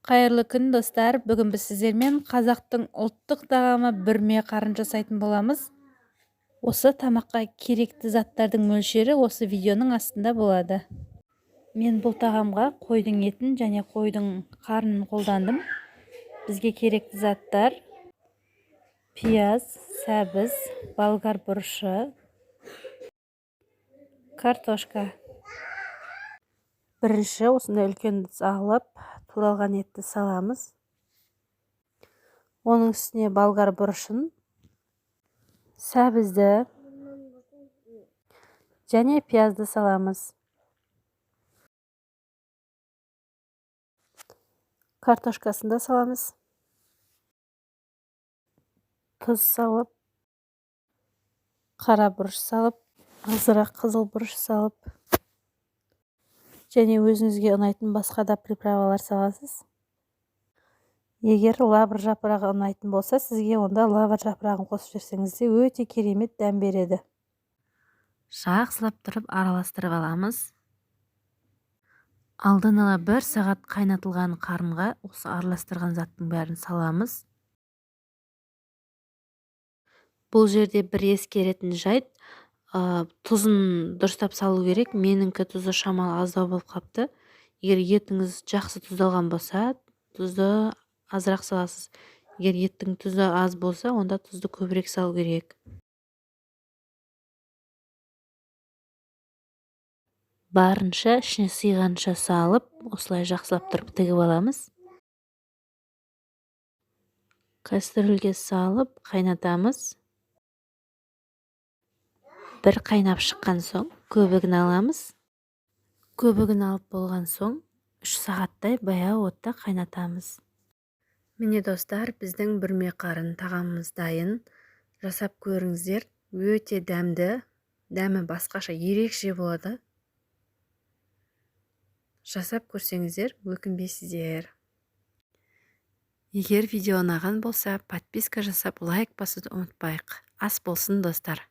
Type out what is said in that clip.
Қайырлы күн достар, бүгін біз сіздермен қазақтың ұлттық тағамы бүрме қарын жасайтын боламыз. Осы тамаққа керекті заттардың мөлшері осы видеоның астында болады. Мен бұл тағамға қойдың етін және қойдың қарнын қолдандым. Бізге керекті заттар: пияз, сәбіз, болгар бұрышы, картошка. Бірінші осындай үлкен ыдыс алып, туралған етті саламыз. Оның үстіне болгар бұрышын, сәбізді және пиязды саламыз. Картошкасын да саламыз. Тұз салып, қара бұрыш салып, азырақ қызыл бұрыш салып, және өзіңізге ұнайтын басқа да приправалар саласыз. Егер лавр жапырағы ұнайтын болса, сізге онда лавр жапырағын қосып жіберсеңіз де өте керемет дәм береді. Жақсылап тұрып араластырып аламыз. Алдын ала 1 сағат қайнатылған қарынға осы араластырған заттың бәрін саламыз. Бұл жерде бір ескеретін жайт, тұзын дұрыстап салу керек. Меніңкі тұзы шамалы аздау болып қапты. Егер етіңіз жақсы тұздалған болса, тұзды азырақ саласыз. Егер еттің тұзы аз болса, онда тұзды көбірек салу керек. Барынша ішіне сыйғанша салып, осылай жақсылап тұрып тігіп аламыз. Кастрөлге салып қайнатамыз. Бір қайнап шыққан соң көбігін аламыз. Көбігін алып болған соң 3 сағаттай баяу отта қайнатамыз. Міне достар, біздің бүрме қарын тағамымыз дайын. Жасап көріңіздер, өте дәмді, дәмі басқаша ерекше болады. Жасап көрсеңіздер, өкінбейсіздер. Егер видео ұнаған болса, подписка жасап, лайк басуды ұмытпайық. Ас болсын достар.